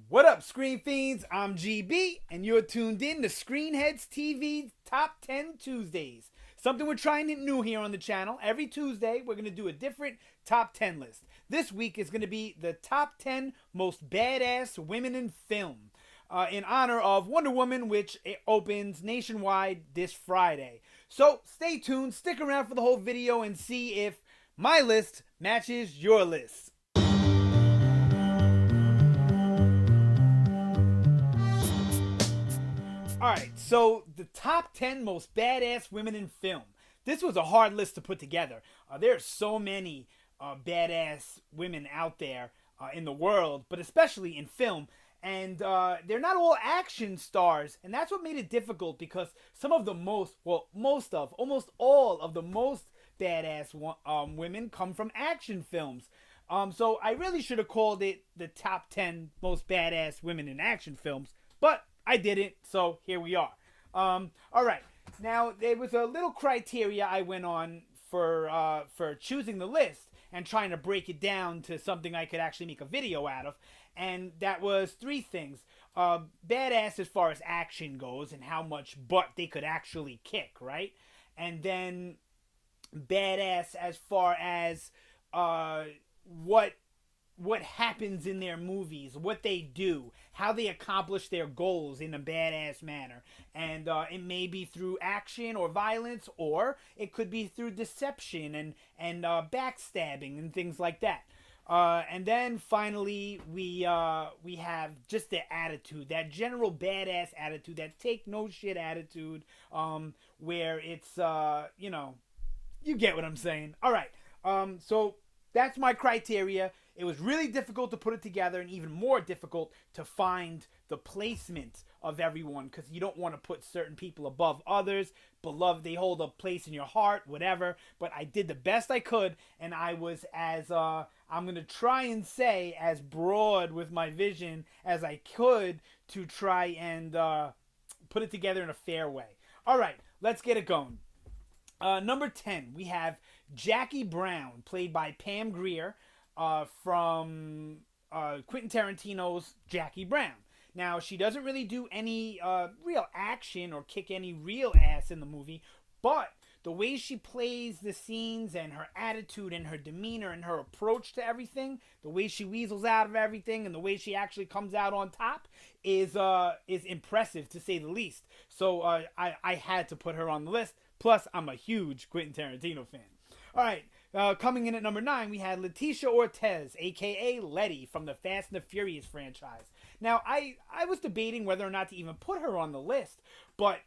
What up, Screen Fiends? I'm GB, and you're tuned in to Headz TV Top 10 Tuesdays. Something we're trying new here on the channel. Every Tuesday, we're going to do a different top 10 list. This week is going to be the top 10 most badass women in film, in honor of Wonder Woman, which opens nationwide this Friday. So stay tuned, stick around for the whole video, and see if my list matches your list. Alright, so the top 10 most badass women in film. This was a hard list to put together. There are so many badass women out there in the world, but especially in film. And they're not all action stars, and that's what made it difficult, because some of the almost all of the most badass women come from action films. So I really should have called it the top 10 most badass women in action films, but I didn't, so here we are. All right, now there was a little criteria I went on for choosing the list and trying to break it down to something I could actually make a video out of, and that was three things: badass as far as action goes and how much butt they could actually kick, right? And then badass as far as what happens in their movies, what they do, how they accomplish their goals in a badass manner. And it may be through action or violence, or it could be through deception and backstabbing and things like that. And then finally, we have just the attitude, that general badass attitude, that take no shit attitude, where it's, you get what I'm saying. All right, so that's my criteria. It was really difficult to put it together, and even more difficult to find the placement of everyone, because you don't want to put certain people above others. Beloved, they hold a place in your heart, whatever. But I did the best I could, and I was as, I'm going to try and say, as broad with my vision as I could to try and put it together in a fair way. All right, let's get it going. Number 10, we have Jackie Brown, played by Pam Grier, from Quentin Tarantino's Jackie Brown. Now, she doesn't really do any real action or kick any real ass in the movie, but the way she plays the scenes and her attitude and her demeanor and her approach to everything, the way she weasels out of everything and the way she actually comes out on top is impressive, to say the least. So I had to put her on the list. Plus, I'm a huge Quentin Tarantino fan. All right, coming in at number 9, we had Letitia Ortiz, a.k.a. Letty, from the Fast and the Furious franchise. Now, I was debating whether or not to even put her on the list, but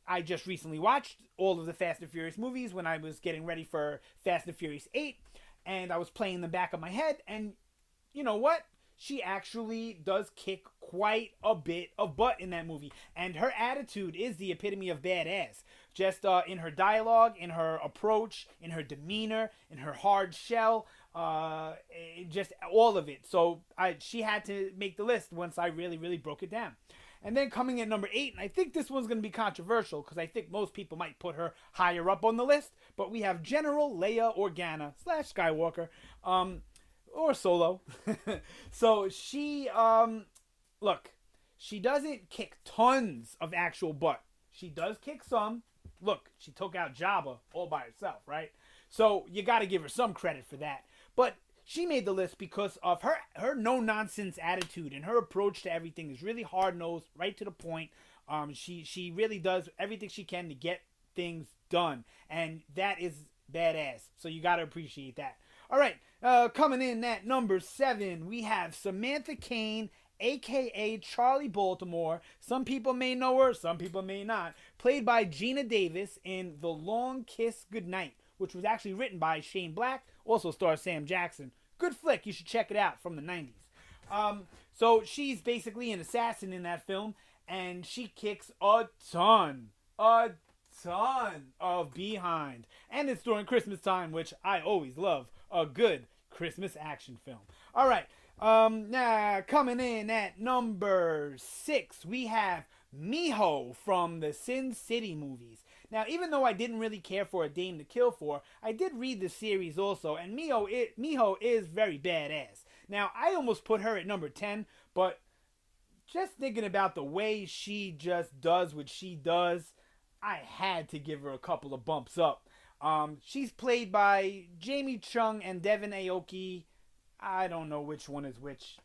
I just recently watched all of the Fast and Furious movies when I was getting ready for Fast and Furious 8, and I was playing in the back of my head, and you know what? She actually does kick quite a bit of butt in that movie. And her attitude is the epitome of badass. Just in her dialogue, in her approach, in her demeanor, in her hard shell, just all of it. So she had to make the list once I really, really broke it down. And then coming in at number 8, and I think this one's going to be controversial, because I think most people might put her higher up on the list, but we have General Leia Organa / Skywalker, or Solo. So she, look, she doesn't kick tons of actual butt. She does kick some. Look, she took out Jabba all by herself, right? So you got to give her some credit for that. But she made the list because of her no-nonsense attitude, and her approach to everything is really hard-nosed, right to the point. She really does everything she can to get things done, and that is badass. So you got to appreciate that. All right, coming in at number 7, we have Samantha Cain, a.k.a. Charlie Baltimore. Some people may know her, some people may not. Played by Gina Davis in The Long Kiss Goodnight, which was actually written by Shane Black, also stars Sam Jackson. Good flick, you should check it out, from the 90s. So she's basically an assassin in that film, and she kicks a ton of behind. And it's during Christmas time, which I always love a good Christmas action film. All right, now coming in at number 6, we have Miho from the Sin City movies. Now, even though I didn't really care for A Dame to Kill For, I did read the series also, and Miho is very badass. Now, I almost put her at number 10, but just thinking about the way she just does what she does, I had to give her a couple of bumps up. She's played by Jamie Chung and Devon Aoki. I don't know which one is which.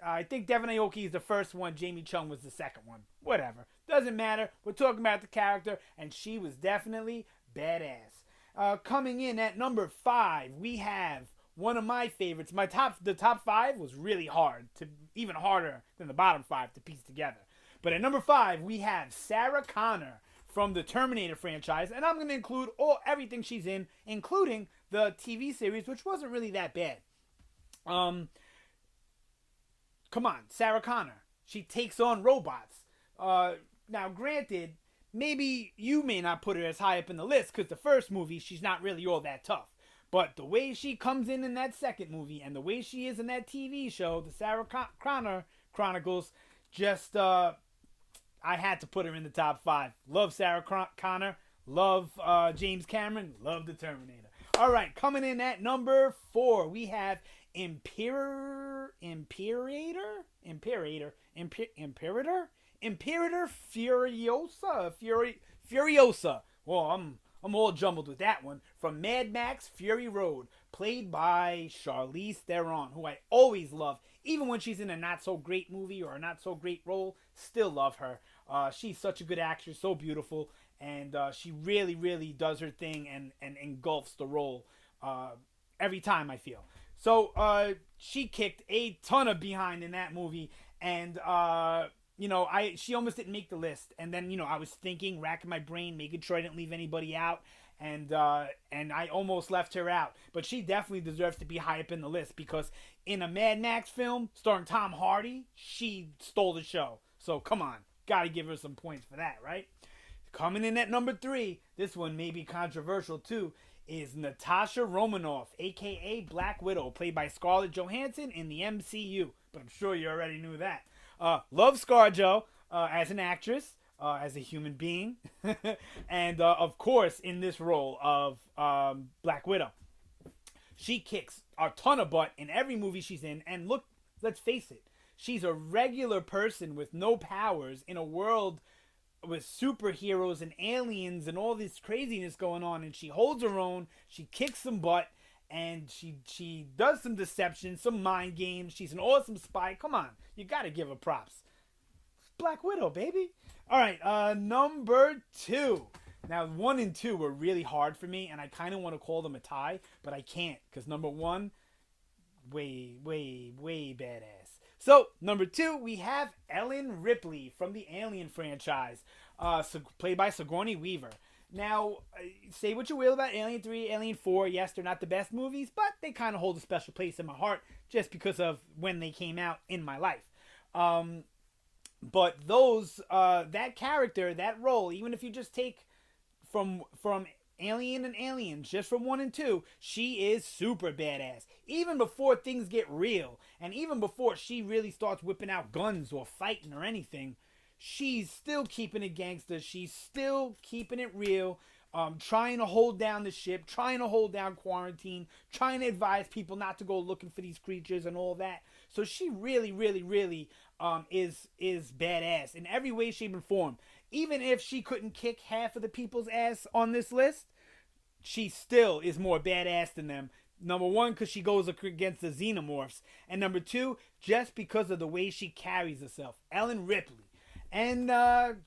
I think Devon Aoki is the first one. Jamie Chung was the second one. Whatever. Doesn't matter. We're talking about the character, and she was definitely badass. Coming in at number 5, we have one of my favorites. The top 5 was really hard, even harder than the bottom 5 to piece together. But at number 5, we have Sarah Connor from the Terminator franchise, and I'm going to include everything she's in, including the TV series, which wasn't really that bad. Come on, Sarah Connor. She takes on robots. Now, granted, maybe you may not put her as high up in the list because the first movie, she's not really all that tough. But the way she comes in that second movie and the way she is in that TV show, the Sarah Connor Chronicles, just, I had to put her in the top 5. Love Sarah Connor. Love James Cameron. Love the Terminator. All right, coming in at number 4, we have Imperator Furiosa. Well, I'm all jumbled with that one. From Mad Max Fury Road, played by Charlize Theron, who I always love. Even when she's in a not-so-great movie or a not-so-great role, still love her. She's such a good actress, so beautiful, and she really, really does her thing and engulfs the role every time, I feel. So she kicked a ton of behind in that movie, and she almost didn't make the list. And then I was thinking, racking my brain, making sure I didn't leave anybody out, and I almost left her out. But she definitely deserves to be high up in the list because in a Mad Max film starring Tom Hardy, she stole the show. So come on, gotta give her some points for that, right? Coming in at number 3, this one may be controversial too, is Natasha Romanoff, a.k.a. Black Widow, played by Scarlett Johansson in the MCU. But I'm sure you already knew that. Love ScarJo as an actress, as a human being, and of course in this role of Black Widow. She kicks a ton of butt in every movie she's in, and look, let's face it, she's a regular person with no powers in a world with superheroes and aliens and all this craziness going on, and she holds her own. She kicks some butt, and she does some deception, some mind games. She's an awesome spy. Come on, you gotta give her props. Black Widow, baby. All right, number 2. Now 1 and 2 were really hard for me, and I kind of want to call them a tie, but I can't because number 1, way badass. So, number 2, we have Ellen Ripley from the Alien franchise, played by Sigourney Weaver. Now, say what you will about Alien 3, Alien 4. Yes, they're not the best movies, but they kind of hold a special place in my heart just because of when they came out in my life. But that character, that role, even if you just take from Alien and Aliens, just from 1 and 2, she is super badass. Even before things get real, and even before she really starts whipping out guns or fighting or anything, she's still keeping it gangster. She's still keeping it real, trying to hold down the ship, trying to hold down quarantine, trying to advise people not to go looking for these creatures and all that. So she really, really, really is badass in every way, shape, and form. Even if she couldn't kick half of the people's ass on this list, she still is more badass than them. Number 1, because she goes against the xenomorphs. And number 2, just because of the way she carries herself. Ellen Ripley. And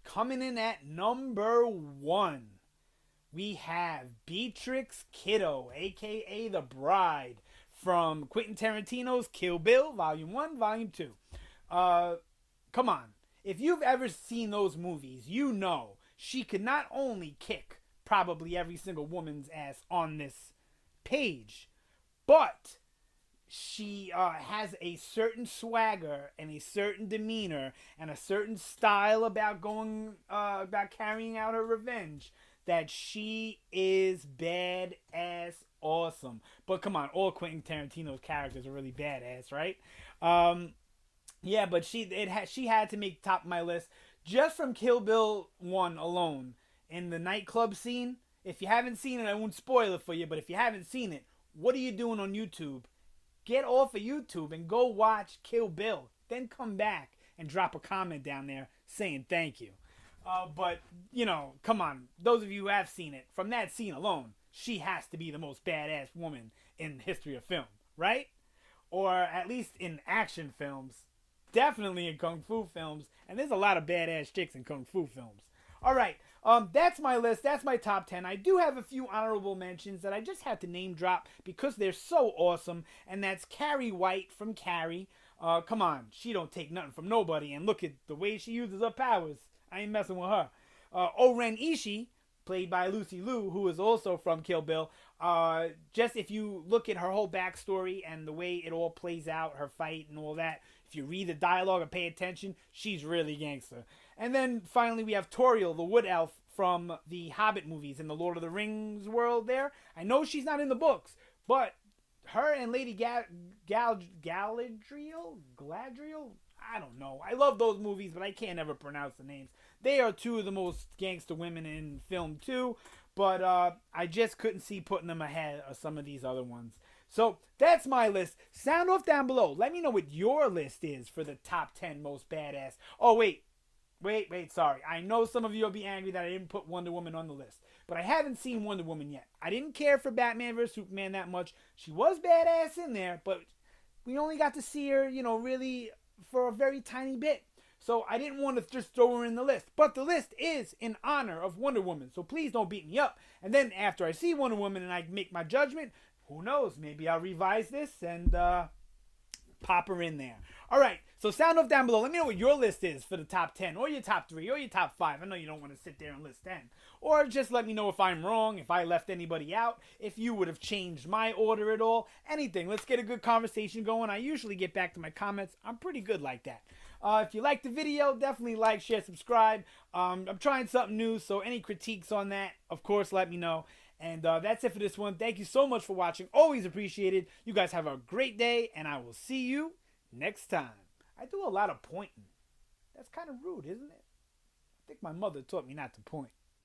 coming in at number 1, we have Beatrix Kiddo, a.k.a. the Bride, from Quentin Tarantino's Kill Bill, Volume 1, Volume 2. Come on. If you've ever seen those movies, you know she could not only kick probably every single woman's ass on this page, but she has a certain swagger and a certain demeanor and a certain style about carrying out her revenge that she is badass awesome. But come on, all Quentin Tarantino's characters are really badass, right? Yeah, but she had to make top of my list just from Kill Bill 1 alone. In the nightclub scene, if you haven't seen it, I won't spoil it for you, but if you haven't seen it, what are you doing on YouTube? Get off of YouTube and go watch Kill Bill. Then come back and drop a comment down there saying thank you. But, come on. Those of you who have seen it, from that scene alone, she has to be the most badass woman in the history of film, right? Or at least in action films. Definitely in kung fu films. And there's a lot of badass chicks in kung fu films. All right. That's my list. That's my top 10. I do have a few honorable mentions that I just had to name drop because they're so awesome. And that's Carrie White from Carrie. Come on. She don't take nothing from nobody. And look at the way she uses her powers. I ain't messing with her. Oren Ishii, played by Lucy Liu, who is also from Kill Bill. Just if you look at her whole backstory and the way it all plays out, her fight and all that, if you read the dialogue and pay attention, she's really gangster. And then finally we have Toriel, the wood elf from the Hobbit movies in the Lord of the Rings world there. I know she's not in the books, but her and Lady Galadriel? I don't know. I love those movies, but I can't ever pronounce the names. They are two of the most gangster women in film too, but I just couldn't see putting them ahead of some of these other ones. So that's my list. Sound off down below. Let me know what your list is for the top 10 most badass. Oh, wait, sorry. I know some of you will be angry that I didn't put Wonder Woman on the list, but I haven't seen Wonder Woman yet. I didn't care for Batman vs. Superman that much. She was badass in there, but we only got to see her, really for a very tiny bit. So I didn't want to just throw her in the list. But the list is in honor of Wonder Woman. So please don't beat me up. And then after I see Wonder Woman and I make my judgment, who knows? Maybe I'll revise this and pop her in there. All right. So sound off down below. Let me know what your list is for the top 10 or your top 3 or your top 5. I know you don't want to sit there and list 10. Or just let me know if I'm wrong, if I left anybody out, if you would have changed my order at all, anything. Let's get a good conversation going. I usually get back to my comments. I'm pretty good like that. If you like the video, definitely like, share, subscribe. I'm trying something new, so any critiques on that, of course, let me know. And that's it for this one. Thank you so much for watching. Always appreciated. You guys have a great day, and I will see you next time. I do a lot of pointing. That's kind of rude, isn't it? I think my mother taught me not to point.